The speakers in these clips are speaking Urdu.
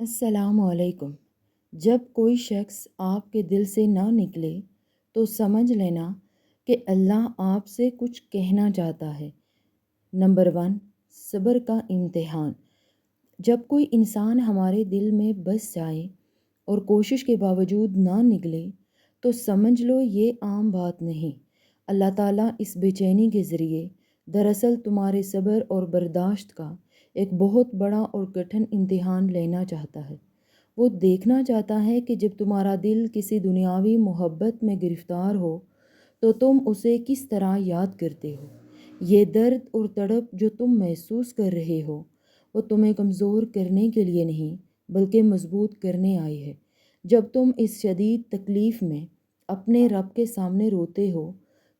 السلام علیکم۔ جب کوئی شخص آپ کے دل سے نہ نکلے تو سمجھ لینا کہ اللہ آپ سے کچھ کہنا چاہتا ہے۔ نمبر 1، صبر کا امتحان۔ جب کوئی انسان ہمارے دل میں بس جائے اور کوشش کے باوجود نہ نکلے تو سمجھ لو یہ عام بات نہیں۔ اللہ تعالیٰ اس بے چینی کے ذریعے دراصل تمہارے صبر اور برداشت کا ایک بہت بڑا اور کٹھن امتحان لینا چاہتا ہے۔ وہ دیکھنا چاہتا ہے کہ جب تمہارا دل کسی دنیاوی محبت میں گرفتار ہو تو تم اسے کس طرح یاد کرتے ہو۔ یہ درد اور تڑپ جو تم محسوس کر رہے ہو وہ تمہیں کمزور کرنے کے لیے نہیں بلکہ مضبوط کرنے آئی ہے۔ جب تم اس شدید تکلیف میں اپنے رب کے سامنے روتے ہو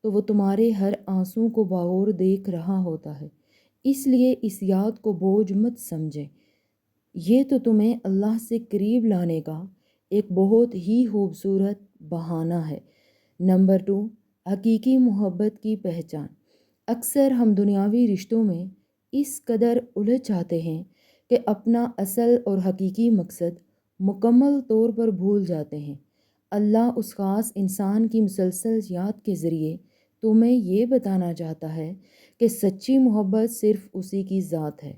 تو وہ تمہارے ہر آنسو کو بغور دیکھ رہا ہوتا ہے۔ اس لیے اس یاد کو بوجھ مت سمجھیں، یہ تو تمہیں اللہ سے قریب لانے کا ایک بہت ہی خوبصورت بہانہ ہے۔ نمبر 2، حقیقی محبت کی پہچان۔ اکثر ہم دنیاوی رشتوں میں اس قدر الجھ جاتے ہیں کہ اپنا اصل اور حقیقی مقصد مکمل طور پر بھول جاتے ہیں۔ اللہ اس خاص انسان کی مسلسل یاد کے ذریعے تمہیں یہ بتانا چاہتا ہے کہ سچی محبت صرف اسی کی ذات ہے۔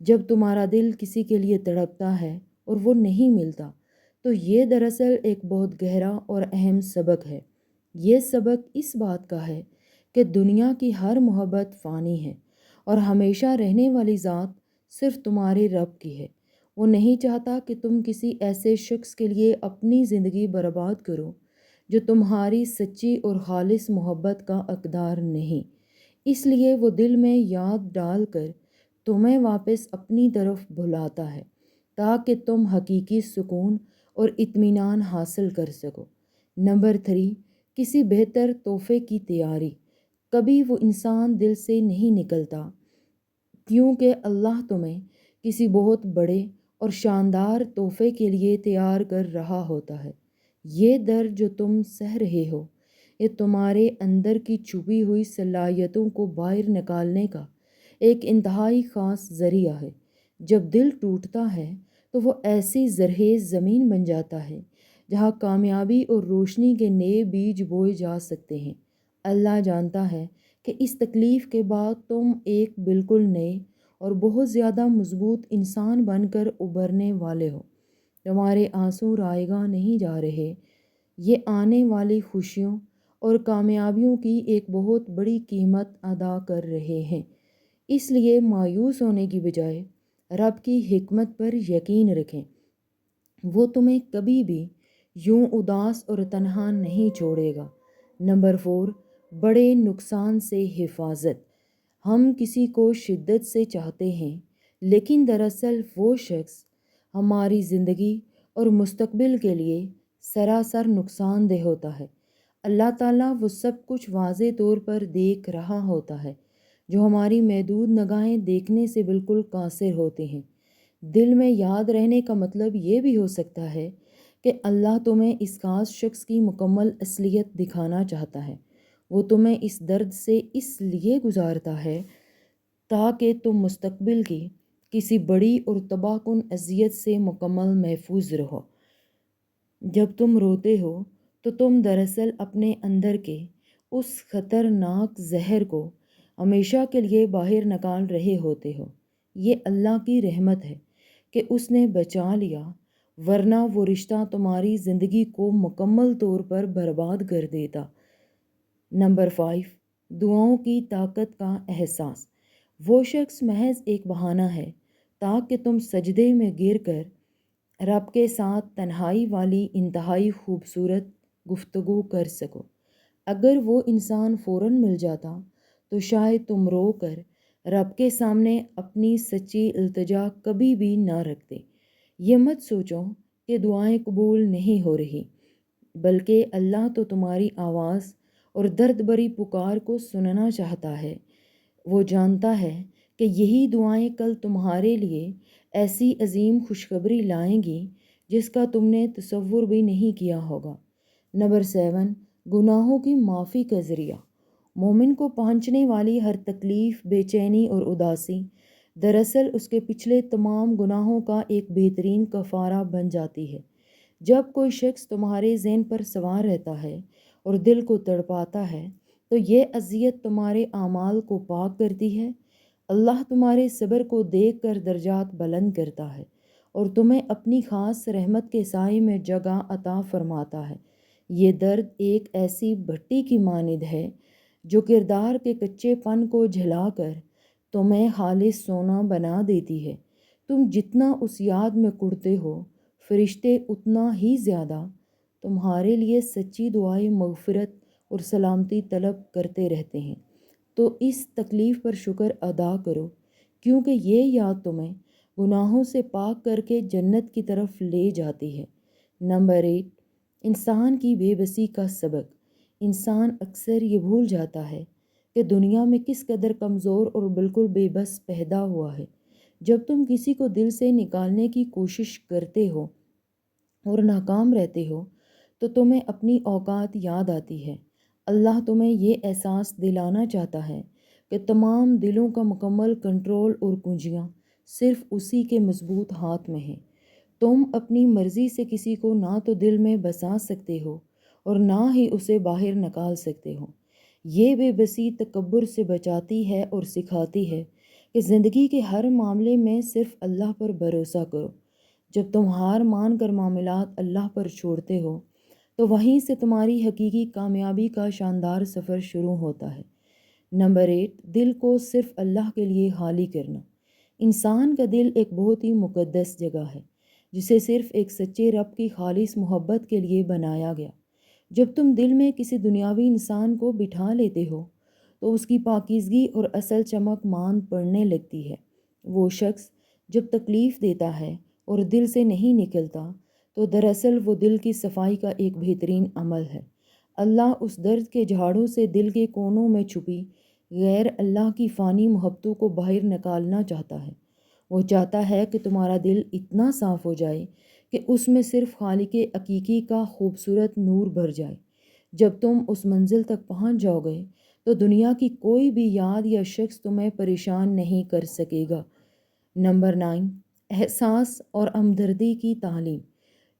جب تمہارا دل کسی کے لیے تڑپتا ہے اور وہ نہیں ملتا تو یہ دراصل ایک بہت گہرا اور اہم سبق ہے۔ یہ سبق اس بات کا ہے کہ دنیا کی ہر محبت فانی ہے اور ہمیشہ رہنے والی ذات صرف تمہارے رب کی ہے۔ وہ نہیں چاہتا کہ تم کسی ایسے شخص کے لیے اپنی زندگی برباد کرو جو تمہاری سچی اور خالص محبت کا حقدار نہیں۔ اس لیے وہ دل میں یاد ڈال کر تمہیں واپس اپنی طرف بلاتا ہے تاکہ تم حقیقی سکون اور اطمینان حاصل کر سکو۔ نمبر 3، کسی بہتر تحفے کی تیاری۔ کبھی وہ انسان دل سے نہیں نکلتا کیونکہ اللہ تمہیں کسی بہت بڑے اور شاندار تحفے کے لیے تیار کر رہا ہوتا ہے۔ یہ درد جو تم سہ رہے ہو یہ تمہارے اندر کی چھپی ہوئی صلاحیتوں کو باہر نکالنے کا ایک انتہائی خاص ذریعہ ہے۔ جب دل ٹوٹتا ہے تو وہ ایسی زرخیز زمین بن جاتا ہے جہاں کامیابی اور روشنی کے نئے بیج بوئے جا سکتے ہیں۔ اللہ جانتا ہے کہ اس تکلیف کے بعد تم ایک بالکل نئے اور بہت زیادہ مضبوط انسان بن کر ابھرنے والے ہو۔ تمہارے آنسو رائیگاں نہیں جا رہے، یہ آنے والی خوشیوں اور کامیابیوں کی ایک بہت بڑی قیمت ادا کر رہے ہیں۔ اس لیے مایوس ہونے کی بجائے رب کی حکمت پر یقین رکھیں۔ وہ تمہیں کبھی بھی یوں اداس اور تنہا نہیں چھوڑے گا۔ نمبر 4، بڑے نقصان سے حفاظت۔ ہم کسی کو شدت سے چاہتے ہیں لیکن دراصل وہ شخص ہماری زندگی اور مستقبل کے لیے سراسر نقصان دہ ہوتا ہے۔ اللہ تعالیٰ وہ سب کچھ واضح طور پر دیکھ رہا ہوتا ہے جو ہماری محدود نگاہیں دیکھنے سے بالکل قاصر ہوتے ہیں۔ دل میں یاد رہنے کا مطلب یہ بھی ہو سکتا ہے کہ اللہ تمہیں اس خاص شخص کی مکمل اصلیت دکھانا چاہتا ہے۔ وہ تمہیں اس درد سے اس لیے گزارتا ہے تاکہ تم مستقبل کی کسی بڑی اور تباہ کن اذیت سے مکمل محفوظ رہو۔ جب تم روتے ہو تو تم دراصل اپنے اندر کے اس خطرناک زہر کو ہمیشہ کے لیے باہر نکال رہے ہوتے ہو۔ یہ اللہ کی رحمت ہے کہ اس نے بچا لیا، ورنہ وہ رشتہ تمہاری زندگی کو مکمل طور پر برباد کر دیتا۔ نمبر 5، دعاؤں کی طاقت کا احساس۔ وہ شخص محض ایک بہانہ ہے تاکہ تم سجدے میں گر کر رب کے ساتھ تنہائی والی انتہائی خوبصورت گفتگو کر سکو۔ اگر وہ انسان فوراً مل جاتا تو شاید تم رو کر رب کے سامنے اپنی سچی التجا کبھی بھی نہ رکھتے۔ یہ مت سوچو کہ دعائیں قبول نہیں ہو رہی، بلکہ اللہ تو تمہاری آواز اور درد بھری پکار کو سننا چاہتا ہے۔ وہ جانتا ہے کہ یہی دعائیں کل تمہارے لیے ایسی عظیم خوشخبری لائیں گی جس کا تم نے تصور بھی نہیں کیا ہوگا۔ نمبر 7، گناہوں کی معافی کا ذریعہ۔ مومن کو پہنچنے والی ہر تکلیف، بے چینی اور اداسی دراصل اس کے پچھلے تمام گناہوں کا ایک بہترین کفارہ بن جاتی ہے۔ جب کوئی شخص تمہارے ذہن پر سوار رہتا ہے اور دل کو تڑپاتا ہے تو یہ اذیت تمہارے اعمال کو پاک کرتی ہے۔ اللہ تمہارے صبر کو دیکھ کر درجات بلند کرتا ہے اور تمہیں اپنی خاص رحمت کے سائے میں جگہ عطا فرماتا ہے۔ یہ درد ایک ایسی بھٹی کی مانند ہے جو کردار کے کچے پن کو جھلا کر تمہیں خالص سونا بنا دیتی ہے۔ تم جتنا اس یاد میں کڑتے ہو، فرشتے اتنا ہی زیادہ تمہارے لیے سچی دعائیں مغفرت اور سلامتی طلب کرتے رہتے ہیں۔ تو اس تکلیف پر شکر ادا کرو، کیونکہ یہ یاد تمہیں گناہوں سے پاک کر کے جنت کی طرف لے جاتی ہے۔ نمبر 8، انسان کی بے بسی کا سبق۔ انسان اکثر یہ بھول جاتا ہے کہ دنیا میں کس قدر کمزور اور بالکل بے بس پیدا ہوا ہے۔ جب تم کسی کو دل سے نکالنے کی کوشش کرتے ہو اور ناکام رہتے ہو تو تمہیں اپنی اوقات یاد آتی ہے۔ اللہ تمہیں یہ احساس دلانا چاہتا ہے کہ تمام دلوں کا مکمل کنٹرول اور کنجیاں صرف اسی کے مضبوط ہاتھ میں ہیں۔ تم اپنی مرضی سے کسی کو نہ تو دل میں بسا سکتے ہو اور نہ ہی اسے باہر نکال سکتے ہو۔ یہ بے بسی تکبر سے بچاتی ہے اور سکھاتی ہے کہ زندگی کے ہر معاملے میں صرف اللہ پر بھروسہ کرو۔ جب تم ہار مان کر معاملات اللہ پر چھوڑتے ہو تو وہیں سے تمہاری حقیقی کامیابی کا شاندار سفر شروع ہوتا ہے۔ نمبر 8، دل کو صرف اللہ کے لیے خالی کرنا۔ انسان کا دل ایک بہت ہی مقدس جگہ ہے جسے صرف ایک سچے رب کی خالص محبت کے لیے بنایا گیا۔ جب تم دل میں کسی دنیاوی انسان کو بٹھا لیتے ہو تو اس کی پاکیزگی اور اصل چمک ماند پڑنے لگتی ہے۔ وہ شخص جب تکلیف دیتا ہے اور دل سے نہیں نکلتا تو دراصل وہ دل کی صفائی کا ایک بہترین عمل ہے۔ اللہ اس درد کے جھاڑوں سے دل کے کونوں میں چھپی غیر اللہ کی فانی محبتوں کو باہر نکالنا چاہتا ہے۔ وہ چاہتا ہے کہ تمہارا دل اتنا صاف ہو جائے کہ اس میں صرف خالق حقیقی کا خوبصورت نور بھر جائے۔ جب تم اس منزل تک پہنچ جاؤ گے تو دنیا کی کوئی بھی یاد یا شخص تمہیں پریشان نہیں کر سکے گا۔ نمبر 9، احساس اور ہمدردی کی تعلیم۔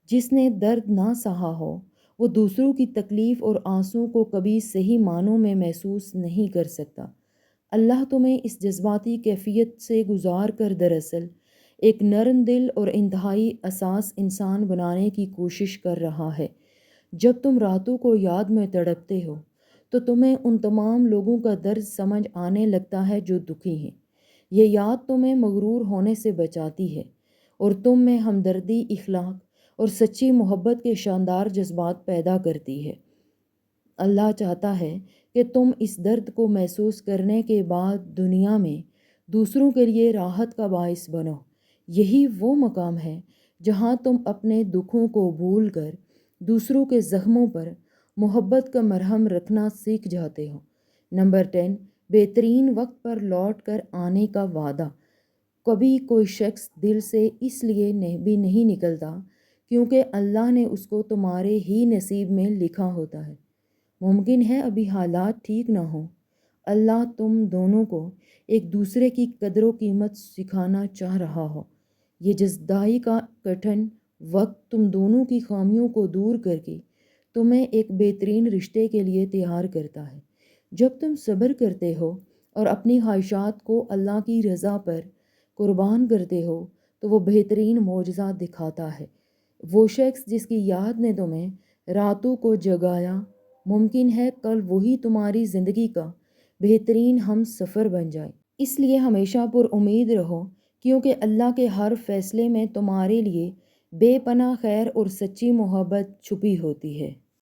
جس نے درد نہ سہا ہو وہ دوسروں کی تکلیف اور آنسوں کو کبھی صحیح معنوں میں محسوس نہیں کر سکتا۔ اللہ تمہیں اس جذباتی کیفیت سے گزار کر دراصل ایک نرم دل اور انتہائی حساس انسان بنانے کی کوشش کر رہا ہے۔ جب تم راتوں کو یاد میں تڑپتے ہو تو تمہیں ان تمام لوگوں کا درد سمجھ آنے لگتا ہے جو دکھی ہیں۔ یہ یاد تمہیں مغرور ہونے سے بچاتی ہے اور تم میں ہمدردی، اخلاق اور سچی محبت کے شاندار جذبات پیدا کرتی ہے۔ اللہ چاہتا ہے کہ تم اس درد کو محسوس کرنے کے بعد دنیا میں دوسروں کے لیے راحت کا باعث بنو۔ یہی وہ مقام ہے جہاں تم اپنے دکھوں کو بھول کر دوسروں کے زخموں پر محبت کا مرہم رکھنا سیکھ جاتے ہو۔ نمبر 10، بہترین وقت پر لوٹ کر آنے کا وعدہ۔ کبھی کوئی شخص دل سے اس لیے بھی نہیں نکلتا کیونکہ اللہ نے اس کو تمہارے ہی نصیب میں لکھا ہوتا ہے۔ ممکن ہے ابھی حالات ٹھیک نہ ہوں۔ اللہ تم دونوں کو ایک دوسرے کی قدر و قیمت سکھانا چاہ رہا ہو۔ یہ جدائی کا کٹھن وقت تم دونوں کی خامیوں کو دور کر کے تمہیں ایک بہترین رشتے کے لیے تیار کرتا ہے۔ جب تم صبر کرتے ہو اور اپنی خواہشات کو اللہ کی رضا پر قربان کرتے ہو تو وہ بہترین معجزہ دکھاتا ہے۔ وہ شخص جس کی یاد نے تمہیں راتوں کو جگایا، ممکن ہے کل وہی تمہاری زندگی کا بہترین ہم سفر بن جائے۔ اس لیے ہمیشہ پر امید رہو، کیونکہ اللہ کے ہر فیصلے میں تمہارے لیے بے پناہ خیر اور سچی محبت چھپی ہوتی ہے۔